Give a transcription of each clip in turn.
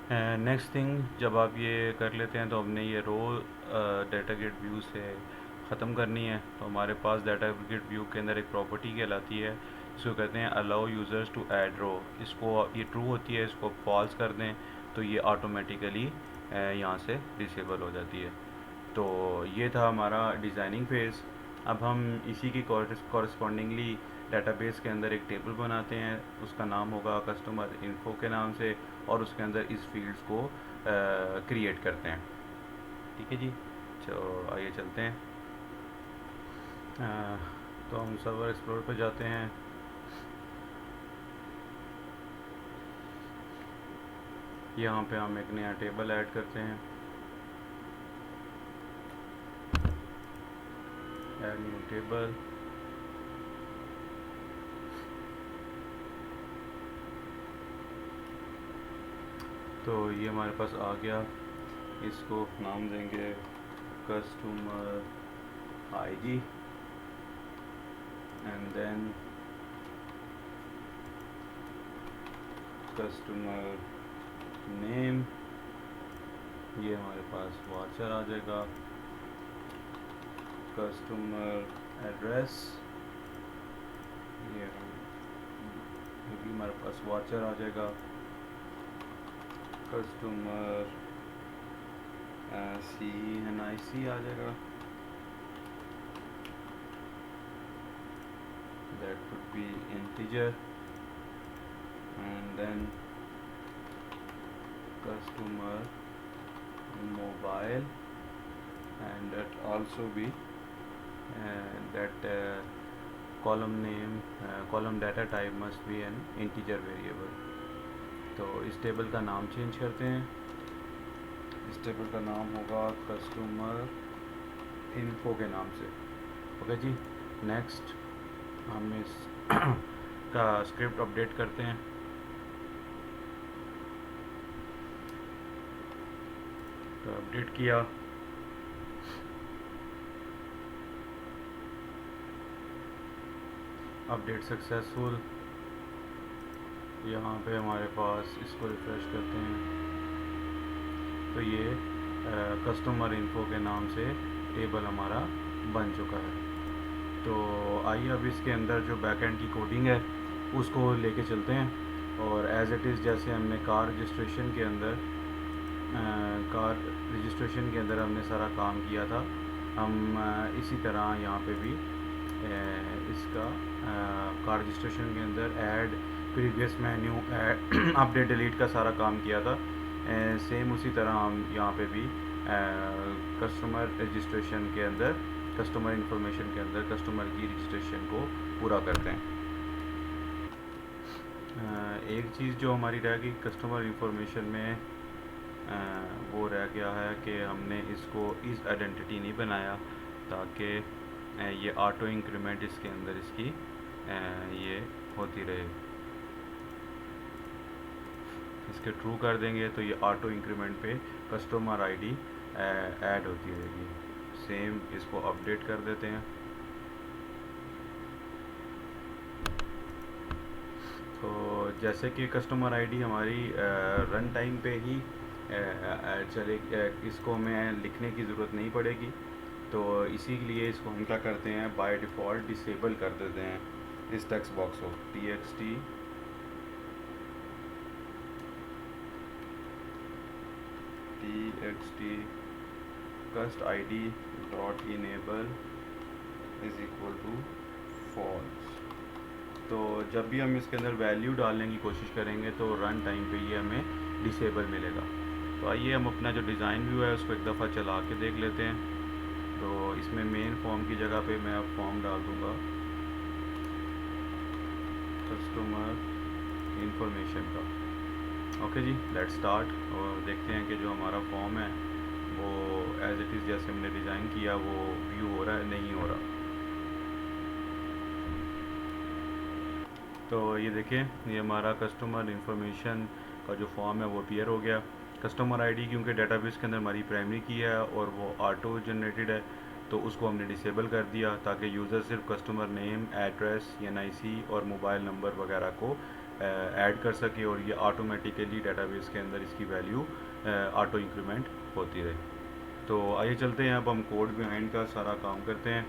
Next thing, जब आप ये कर लेते हैं तो हमने ये रो डाटा गेट व्यू से ख़त्म करनी है। तो हमारे पास डाटा गेट व्यू के अंदर एक प्रॉपर्टी कहलाती है, इसको कहते हैं अलाउ यूज़र्स टू ऐड रो। इसको ये ट्रू होती है, इसको फॉल्स कर दें तो ये ऑटोमेटिकली यहाँ से डिसेबल हो जाती है। तो ये था हमारा डिज़ाइनिंग फेज़। अब हम इसी की कॉरस्पॉन्डिंगली डेटाबेस के अंदर एक टेबल बनाते हैं, उसका नाम होगा कस्टमर इन्फो के नाम से, और उसके अंदर इस फील्ड्स को क्रिएट करते हैं। ठीक है जी, तो आइए चलते हैं। अ, तो हम सर्वर एक्सप्लोर पे जाते हैं। यहाँ पे हम एक नया टेबल ऐड करते हैं, ऐड न्यू टेबल। तो ये हमारे पास आ गया, इसको नाम देंगे customer ID and then customer name. ये हमारे पास वाचर आ जाएगा, कस्टमर एड्रेस, ये भी हमारे पास वाचर आ जाएगा, कस्टमर सी एन आई सी आ जाएगा, that would be integer, and then customer mobile, and that also be that column name, column data type must be an integer variable। तो इस टेबल का नाम चेंज करते हैं, इस टेबल का नाम होगा कस्टमर इन्फो के नाम से। ओके जी, नेक्स्ट हम इस का स्क्रिप्ट अपडेट करते हैं। तो अपडेट किया, अपडेट सक्सेसफुल। यहाँ पे हमारे पास इसको रिफ़्रेश करते हैं तो ये कस्टमर इन्फो के नाम से टेबल हमारा बन चुका है। तो आइए अब इसके अंदर जो बैकएंड की कोडिंग है उसको लेके चलते हैं, और एज इट इज़ जैसे हमने कार रजिस्ट्रेशन के अंदर हमने सारा काम किया था, हम इसी तरह यहाँ पे भी इसका कार रजिस्ट्रेशन के अंदर add previous menu update delete का सारा काम किया था। सेम उसी तरह हम यहाँ पे भी कस्टमर रजिस्ट्रेशन के अंदर, कस्टमर इंफॉर्मेशन के अंदर कस्टमर की रजिस्ट्रेशन को पूरा करते हैं। एक चीज़ जो हमारी रह गई कस्टमर इंफॉर्मेशन में, वो रह गया है कि हमने इसको इस आइडेंटिटी नहीं बनाया ताकि ये ऑटो इंक्रीमेंट इसके अंदर इसकी ये होती रहे। इसके ट्रू कर देंगे तो ये ऑटो इंक्रीमेंट पे कस्टमर आईडी ऐड होती रहेगी। सेम इसको अपडेट कर देते हैं। तो जैसे कि कस्टमर आईडी हमारी रन टाइम पे ही चले, इसको हमें लिखने की ज़रूरत नहीं पड़ेगी, तो इसी के लिए इसको हम क्या करते हैं, बाय डिफ़ॉल्ट डिसेबल कर देते हैं इस टेक्स्ट बॉक्स को। txt cust id dot enable is equal to false. तो जब भी हम इसके अंदर वैल्यू डालने की कोशिश करेंगे तो रन टाइम पे ये हमें डिसेबल मिलेगा। तो आइए हम अपना जो डिज़ाइन व्यू है उसको एक दफ़ा चला के देख लेते हैं। तो इसमें मेन फॉर्म की जगह पे मैं अब फॉर्म डाल दूँगा कस्टमर इंफॉर्मेशन का। ओके जी, लेट्स स्टार्ट, और देखते हैं कि जो हमारा फॉर्म है वो एज इट इज़ जैसे हमने डिज़ाइन किया वो व्यू हो रहा है नहीं हो रहा। तो ये देखें, ये हमारा कस्टमर इंफॉर्मेशन का जो फॉर्म है वो अपीयर हो गया। कस्टमर आईडी क्योंकि डेटाबेस के अंदर हमारी प्राइमरी की है और वो ऑटो जनरेटेड है, तो उसको हमने डिसेबल कर दिया ताकि यूज़र सिर्फ कस्टमर नेम, एड्रेस, एनआईसी और मोबाइल नंबर वगैरह को ऐड कर सके और ये ऑटोमेटिकली डेटाबेस के अंदर इसकी वैल्यू ऑटो इंक्रीमेंट होती रहे। तो आइए चलते हैं, अब हम कोड बिहाइंड का सारा काम करते हैं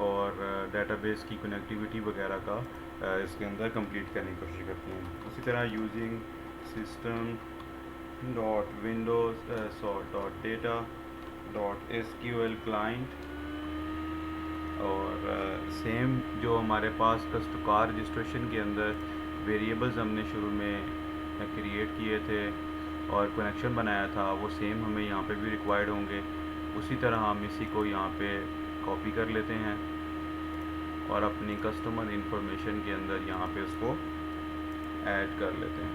और डेटाबेस की कनेक्टिविटी वगैरह का इसके अंदर कंप्लीट करने की कोशिश करते हैं। उसी तरह using system dot Windows dot data dot SQL client, और सेम जो हमारे पास कार रजिस्ट्रेशन के अंदर वेरिएबल्स हमने शुरू में क्रिएट किए थे और कनेक्शन बनाया था, वो सेम हमें यहाँ पे भी रिक्वायर्ड होंगे। उसी तरह हम इसी को यहाँ पे कॉपी कर लेते हैं और अपनी कस्टमर इंफॉर्मेशन के अंदर यहाँ पे उसको ऐड कर लेते हैं।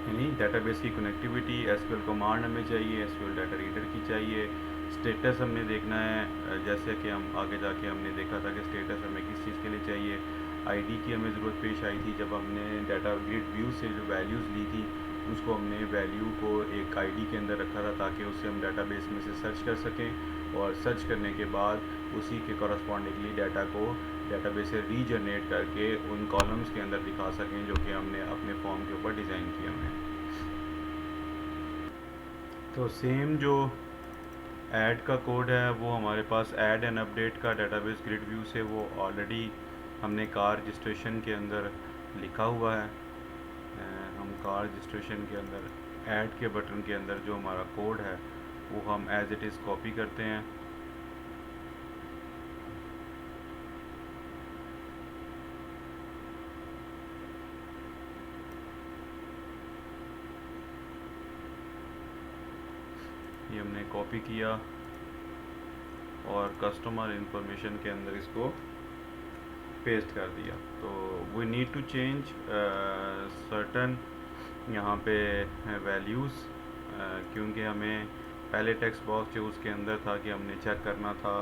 यानी डेटाबेस की कनेक्टिविटी एसक्यूएल कमांड हमें चाहिए, एसक्यूएल डाटा रीडर की चाहिए, स्टेटस हमने देखना है, जैसे कि हम आगे जाके हमने देखा था कि स्टेटस हमें किस चीज़ के लिए चाहिए। आईडी की हमें ज़रूरत पेश आई थी जब हमने डाटा ग्रिड व्यू से जो वैल्यूज़ ली थी, उसको हमने वैल्यू को एक आईडी के अंदर रखा था ताकि उससे हम डाटाबेस में से सर्च कर सकें और सर्च करने के बाद उसी के कॉरस्पॉन्डिंगली डाटा को डाटाबेस से रीजनरेट करके उन कॉलम्स के अंदर दिखा सकें जो कि हमने अपने फॉर्म के ऊपर डिज़ाइन किए हुए हैं। तो सेम जो ऐड का कोड है वो हमारे पास ऐड एंड अपडेट का डेटाबेस ग्रिड व्यू से वो ऑलरेडी हमने कार रजिस्ट्रेशन के अंदर लिखा हुआ है। हम कार रजिस्ट्रेशन के अंदर ऐड के बटन के अंदर जो हमारा कोड है वो हम एज इट इज़ कॉपी करते हैं। ये हमने कॉपी किया और कस्टमर इंफॉर्मेशन के अंदर इसको पेस्ट कर दिया। तो we need to change certain यहाँ पे वैल्यूज़, क्योंकि हमें पहले टेक्स्ट बॉक्स जो उसके अंदर था कि हमने चेक करना था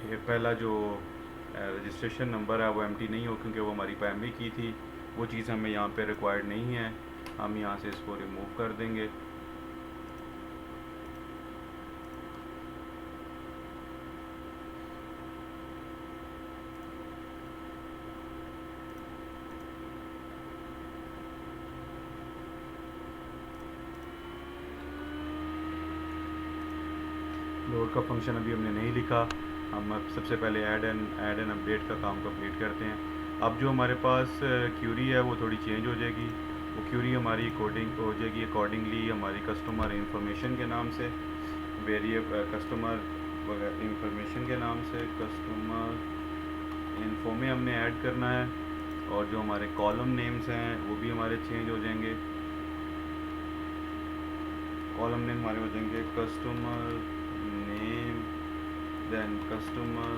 ये पहला जो रजिस्ट्रेशन नंबर है वो एम्प्टी नहीं हो, क्योंकि वो हमारी प्राइमरी की थी। वो चीज़ हमें यहाँ पे रिक्वायर्ड नहीं है, हम यहाँ से इसको रिमूव कर देंगे। लोड का फंक्शन अभी हमने नहीं लिखा, हम अब सबसे पहले ऐड एंड अपडेट का काम कंप्लीट करते हैं। अब जो हमारे पास क्यूरी है वो थोड़ी चेंज हो जाएगी। वो क्यूरी हमारी कोडिंग हो जाएगी अकॉर्डिंगली हमारी कस्टमर इंफॉर्मेशन के नाम से, कस्टमर इंफॉर्मेशन के नाम से कस्टमर इन्फो में हमने ऐड करना है। और जो हमारे कॉलम नेम्स हैं वो भी हमारे चेंज हो जाएंगे। कॉलम नेम हमारे हो जाएंगे customer name, then customer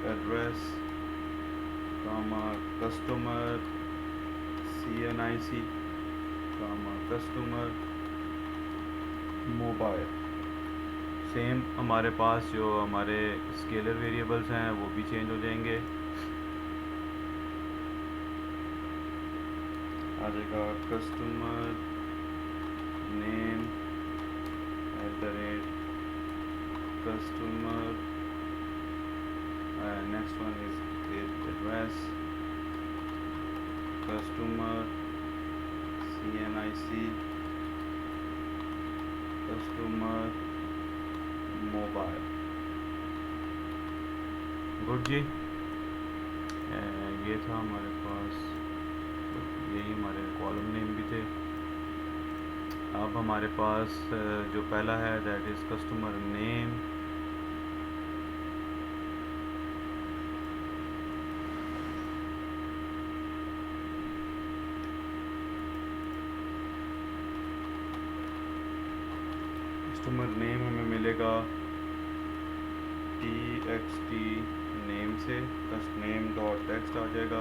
address, customer CNIC, customer mobile। Same हमारे पास जो हमारे स्केलर वेरिएबल्स हैं वो भी चेंज हो जाएंगे। आ जाएगा customer name @ customer, next one is address, customer CNIC, customer mobile। Good जी, ये था हमारे पास, यही हमारे कॉलम नेम भी थे। अब हमारे पास जो पहला है that is customer name, customer name हमें मिलेगा txt नेम से, name डॉट टेक्स्ट आ जाएगा।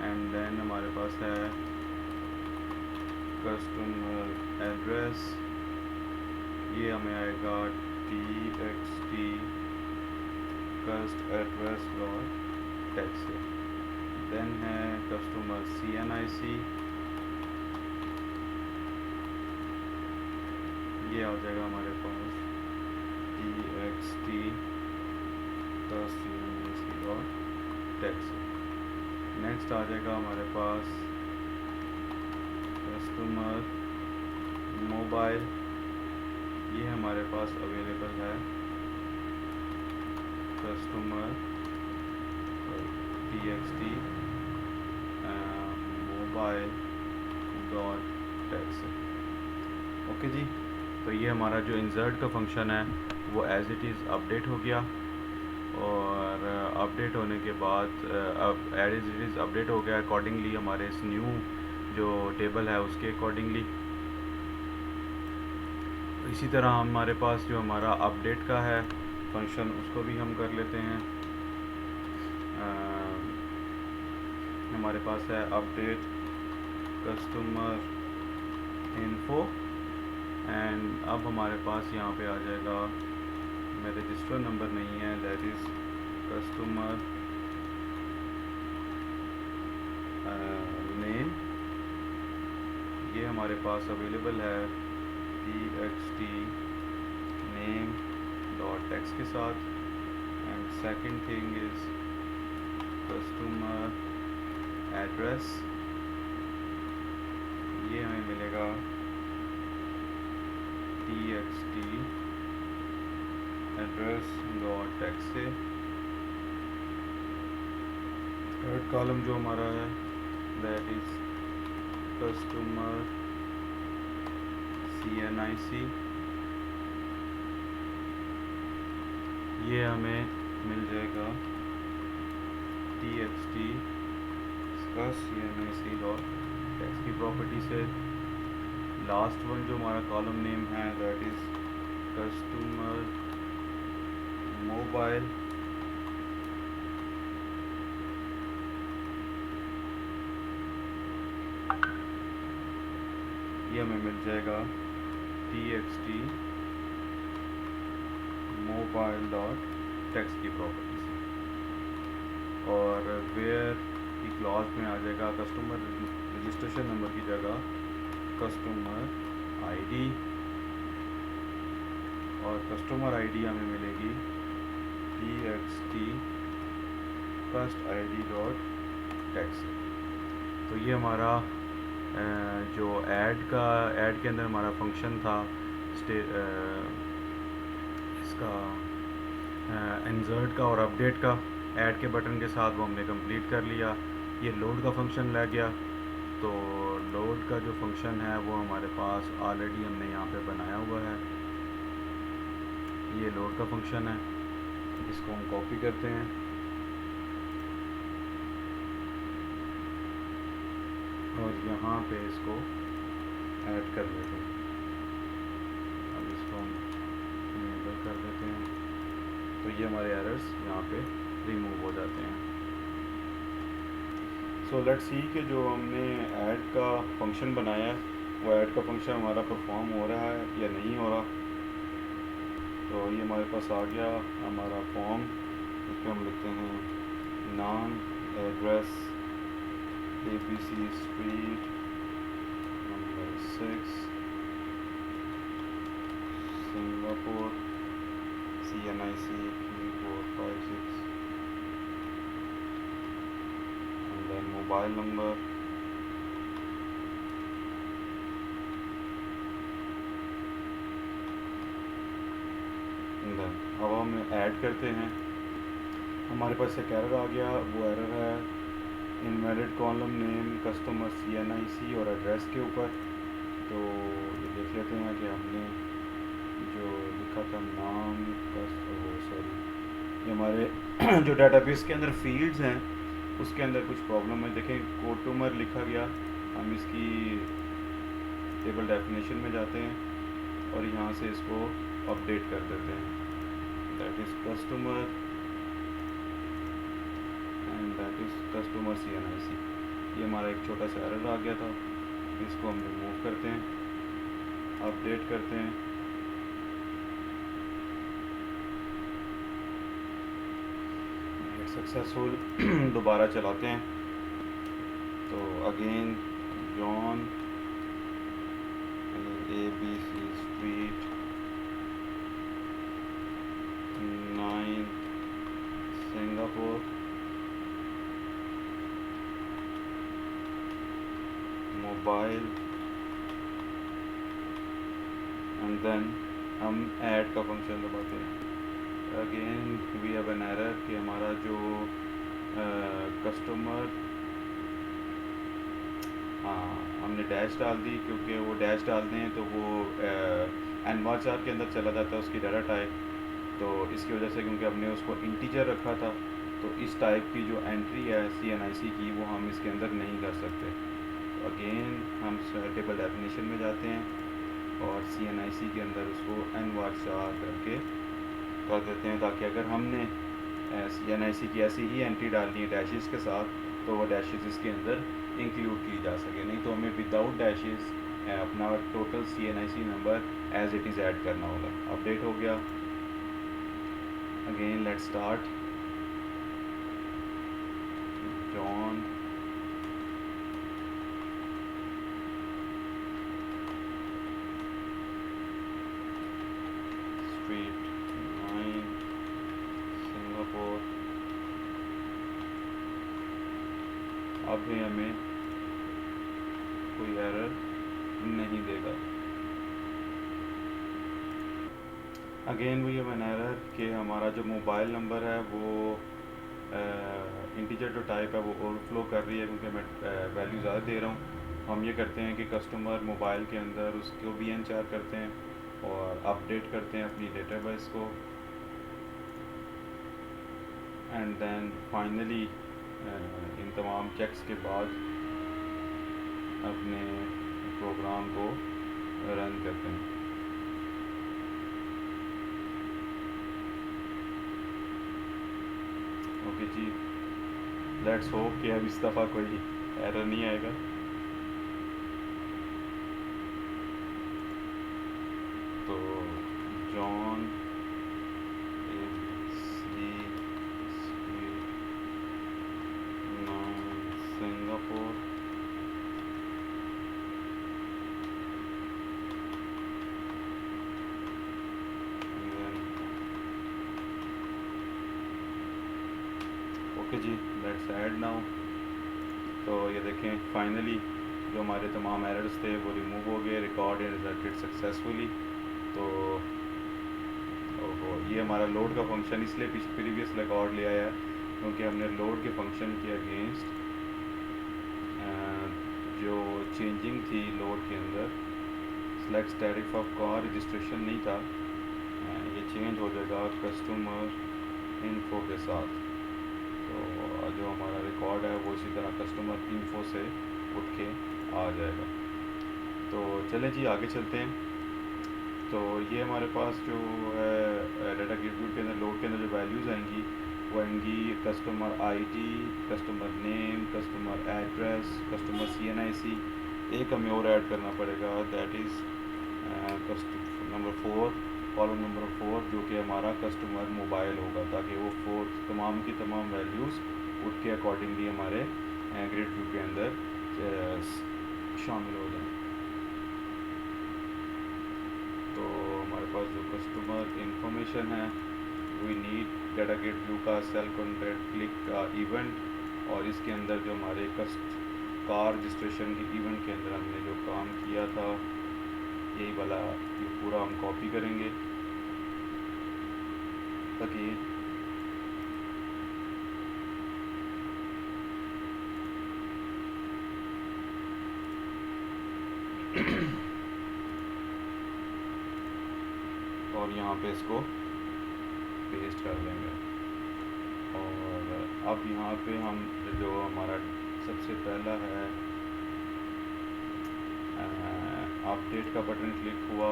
एंड देन हमारे पास है कस्टमर एड्रेस, ये हमें आएगा txt cust address dot text से। देन है कस्टमर CNIC, ये आ जाएगा हमारे पास txt cust dot text. Next आ जाएगा हमारे पास कस्टमर मोबाइल, ये हमारे पास अवेलेबल है customer txt mobile dot text. Okay जी, तो ये हमारा जो इंसर्ट का फंक्शन है वो एज इट इज़ अपडेट हो गया, और अपडेट होने के बाद अब एज इट इज़ अपडेट हो गया अकॉर्डिंगली हमारे इस न्यू जो टेबल है उसके अकॉर्डिंगली। इसी तरह हमारे पास जो हमारा अपडेट का है फंक्शन उसको भी हम कर लेते हैं। हमारे पास है अपडेट कस्टमर इन्फो, एंड अब हमारे पास यहाँ पे आ जाएगा, मेरा रजिस्टर नंबर नहीं है, दैट इज़ कस्टमर नेम, ये हमारे पास अवेलेबल है txt नेम डॉट टेक्स्ट के साथ। And second thing is customer address, ये हमें मिलेगा txt एड्रेस डॉट टेक्स्ट से। थर्ड कॉलम जो हमारा है दैट इज़ कस्टमर CNIC, ये हमें मिल जाएगा txt इसका CNIC डॉट टेक्स्ट की प्रॉपर्टी से। लास्ट वन जो हमारा कॉलम नेम है दैट इज़ कस्टमर मोबाइल, ये हमें मिल जाएगा txt मोबाइल डॉट टेक्स्ट की प्रॉपर्टी से। और वेयर की क्लॉज में आ जाएगा कस्टमर रजिस्ट्रेशन नंबर की जगह कस्टमर आईडी, और कस्टमर आईडी हमें मिलेगी txt कस्ट आईडी डॉट टेक्स्ट। तो ये हमारा जो ऐड के अंदर हमारा फंक्शन था इसका इंसर्ट का और अपडेट का, ऐड के बटन के साथ वो हमने कंप्लीट कर लिया। ये लोड का फंक्शन लग गया, तो लोड का जो फंक्शन है वो हमारे पास ऑलरेडी हमने यहाँ पे बनाया हुआ है, ये लोड का फंक्शन है, इसको हम कॉपी करते हैं और यहाँ पे इसको ऐड कर देते हैं। अब इसको हम इनेबल कर देते हैं, तो ये हमारे एरर्स यहाँ पे रिमूव हो जाते हैं। सो लेट्स सी कि जो हमने ऐड का फंक्शन बनाया है वो ऐड का फंक्शन हमारा परफॉर्म हो रहा है या नहीं हो रहा। तो ये हमारे पास आ गया हमारा फॉर्म, इस पर हम लिखते हैं नाम address ABC street number 6 Singapore CNIC 3456 and then mobile number, then अब हम ऐड करते हैं। हमारे पास एक एरर आ गया, वो एरर है invalid column name customer CNIC और एड्रेस के ऊपर। तो ये देख लेते हैं कि हमने जो लिखा था नाम सॉरी, ये हमारे जो डाटाबेस के अंदर फील्ड्स हैं उसके अंदर कुछ प्रॉब्लम है। देखें कोटूमर लिखा गया, हम इसकी टेबल डेफिनेशन में जाते हैं और यहाँ से इसको अपडेट कर देते हैं, that is customer and that is customer CNIC। ये हमारा एक छोटा सा एरर आ गया था, इसको हम रिमूव करते हैं, अपडेट करते हैं। सक्सेसफुल दोबारा चलाते हैं, तो again John ABC street 9 Singapore mobile and then हम ऐड का फंक्शन दबाते हैं। Again we have an error कि हमारा जो कस्टमर हाँ हमने डैश डाल दी, क्योंकि वो डैश डालते हैं तो वो एनवाचार के अंदर चला जाता है उसकी डाटा टाइप। तो इसकी वजह से क्योंकि हमने उसको इंटीजर रखा था, तो इस टाइप की जो एंट्री है CNIC की वो हम इसके अंदर नहीं कर सकते। तो अगेन हम टेबल डेफिनेशन में जाते हैं और CNIC के अंदर उसको एनवाचार करके कर देते हैं, ताकि अगर हमने CNIC की ऐसी ही एंट्री डालनी है डैशेस के साथ तो वो डैशेस इसके अंदर इंक्लूड की जा सके। नहीं तो हमें विदाउट डैशेस अपना total CNIC number as it is add करना होगा। अपडेट हो गया। Again let's start. John street 9 Singapore. अब भी हमें कोई एरर नहीं देगा। अगेन वही है एरर कि हमारा जो मोबाइल नंबर है वो इंटीजर जो टाइप है वो ओवरफ्लो कर रही है, क्योंकि मैं वैल्यू ज़्यादा दे रहा हूँ। हम ये करते हैं कि कस्टमर मोबाइल के अंदर उसको BN4 करते हैं और अपडेट करते हैं अपनी डेटाबेस को, एंड देन फाइनली इन तमाम चेक्स के बाद अपने प्रोग्राम को रन करते हैं। ओके जी, लेट्स होप कि अब इस दफ़ा कोई एरर नहीं आएगा। तो जॉन सिंगापुर ओके जी, लेट्स ऐड नाउ। तो ये देखें फाइनली जो हमारे तमाम एरर्स थे वो रिमूव हो गए। Record resulted successfully. तो ओहो, ये हमारा लोड का फंक्शन इसलिए प्रीवियस रिकॉर्ड ले आया है क्योंकि हमने लोड के फंक्शन के अगेंस्ट जो चेंजिंग थी लोड के अंदर select static of car registration नहीं था, ये चेंज हो जाएगा कस्टमर इन्फो के साथ। तो जो हमारा रिकॉर्ड है वो इसी तरह कस्टमर इन्फो से उठ के आ जाएगा। तो चलें जी आगे चलते हैं। तो ये हमारे पास जो है डाटा गिव के अंदर लोड के अंदर जो वैल्यूज़ आएंगी वो आएंगी customer ID, customer name, customer address, customer CNIC। एक हमें और ऐड करना पड़ेगा, that is number 4, column number 4, जो कि हमारा कस्टमर मोबाइल होगा, ताकि वो 4 तमाम की तमाम वैल्यूज़ उठ के अकॉर्डिंगली हमारे ग्रिड व्यू के अंदर शामिल हो जाएं। तो हमारे पास जो कस्टमर इंफॉर्मेशन है, we need data get view का सेल कॉन्ट्रैक्ट क्लिक का इवेंट, और इसके अंदर जो हमारे कार रजिस्ट्रेशन के इवेंट के अंदर हमने जो काम किया था यही वाला ये पूरा हम कॉपी करेंगे ताकि और यहाँ पे इसको पेस्ट कर लेंगे। और अब यहाँ पे हम जो हमारा सबसे पहला है अपडेट का बटन क्लिक हुआ,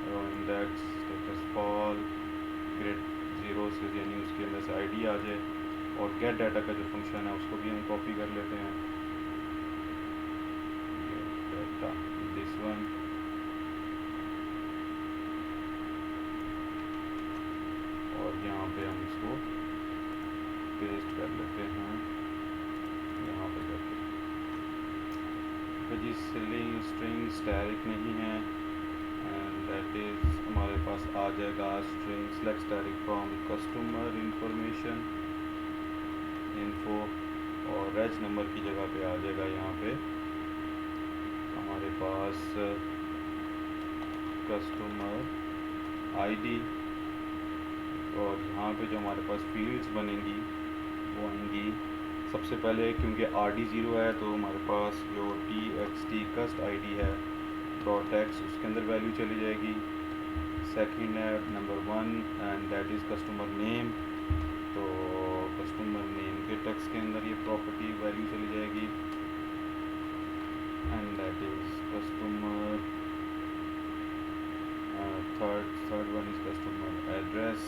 row index status fall grade 0 से, यानी उसके अंदर से ID आ जाए। और गेट डाटा का जो फंक्शन है उसको भी हम कॉपी कर लेते हैं, डाटा दिस वन। और यहाँ पे हम इसको पेस्ट कर लेते हैं यहाँ पे करके। तो जी स्ट्रिंग स्टैटिक नहीं है, एंड दैट इज़ हमारे पास आ जाएगा string select direct from customer information info, और रेज नंबर की जगह पे आ जाएगा यहाँ पे हमारे पास कस्टमर आईडी, और यहाँ पे जो हमारे पास फील्ड्स बनेंगी वो आएंगी सबसे पहले, क्योंकि RD 0 है तो हमारे पास जो TXT कस्ट ID है डॉट एक्स उसके अंदर वैल्यू चली जाएगी। सेकंड है number 1 and that is customer name, तो कस्टमर नेम के टेक्स्ट के अंदर ये प्रॉपर्टी वैल्यू चली जाएगी and that is customer third one is customer address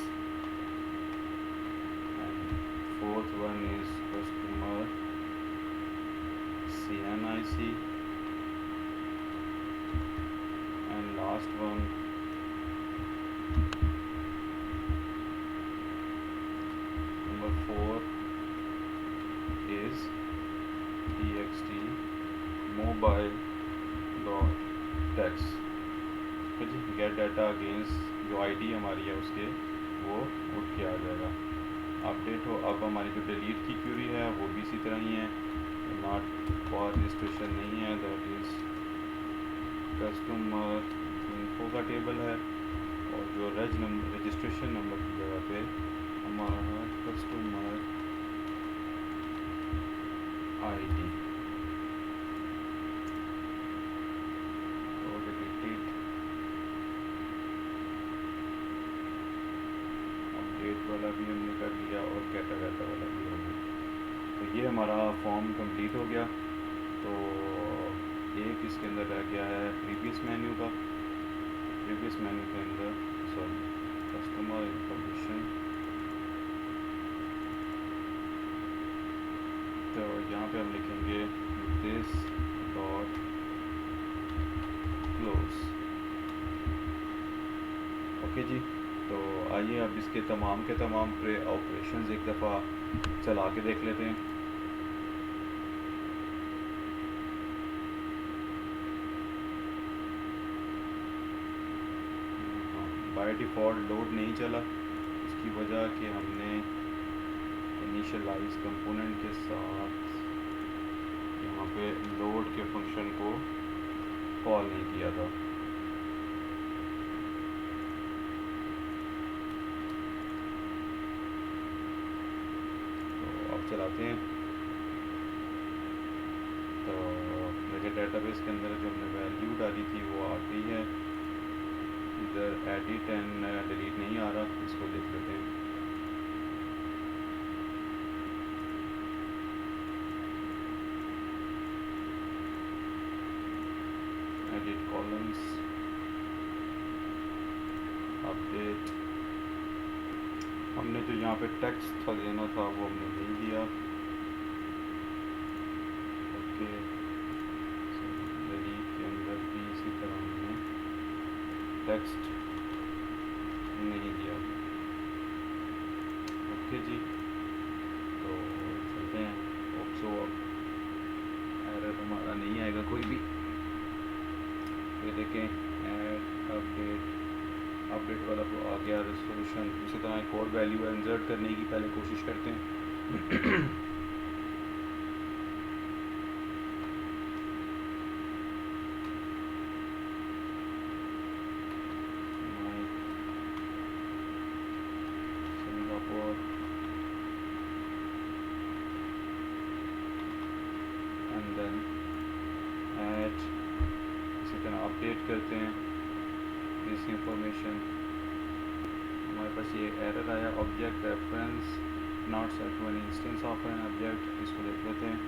and fourth one is customer CNIC and last one number 4 is txt mobile dot text। तो जी gate data against जो ID हमारी है उसके वो उठ के आ जाएगा, अपडेट हो। अब हमारी जो डिलीट की क्यूरी है वो भी इसी तरह ही है, नॉट फॉर रजिस्ट्रेशन नहीं है, दैट इज़ कस्टमर इन्फो का टेबल है, और जो रजिस्ट्रेशन नंबर की जगह पे हमारा कस्टमर आईडी और डिलीटेड अपडेट वाला भी हमने कर लिया और गेट डाटा वाला भी हो गया। तो ये हमारा फॉर्म कंप्लीट हो गया। तो एक इसके अंदर रह गया है प्रीवियस मेन्यू का, प्रीवियस मेन्यू के अंदर सॉरी कस्टमर इंफॉर्मेशन, तो यहाँ पे हम लिखेंगे दिस डॉट क्लोज। ओके जी, तो आइए अब इसके तमाम के तमाम ऑपरेशंस एक दफ़ा चला के देख लेते हैं। बाय डिफ़ॉल्ट लोड नहीं चला, इसकी वजह कि हमने इनिशियलाइज कंपोनेंट के साथ यहाँ पे लोड के फंक्शन को कॉल नहीं किया था। तो अब चलाते हैं। तो मेरे डेटाबेस के अंदर जो हमने वैल्यू डाली थी वो आ गई है, इधर एडिट एंड डिलीट नहीं आ रहा, इसको देख लेते हैं। एडिट कॉलम्स, अपडेट, हमने जो यहाँ पे टेक्स्ट था देना था वो हमने नहीं दिया। ओके, डिलीट के अंदर भी इसी तरह हमने टेक्स्ट नहीं दिया। ओके जी, तो चलते हैं। होप सो अब एरर हमारा नहीं आएगा कोई भी। ये देखें ऐड अपडेट वाला तो आ गया रेजोल्यूशन। इसी तरह एक और वैल्यू इंसर्ट करने की पहले कोशिश करते हैं। सिंगापुर एंड देन ऐड, इसी तरह अपडेट करते हैं दिस इंफॉर्मेशन। हमारे पास ये एरर आया object reference not set to an instance of an object, इसको देख लेते हैं।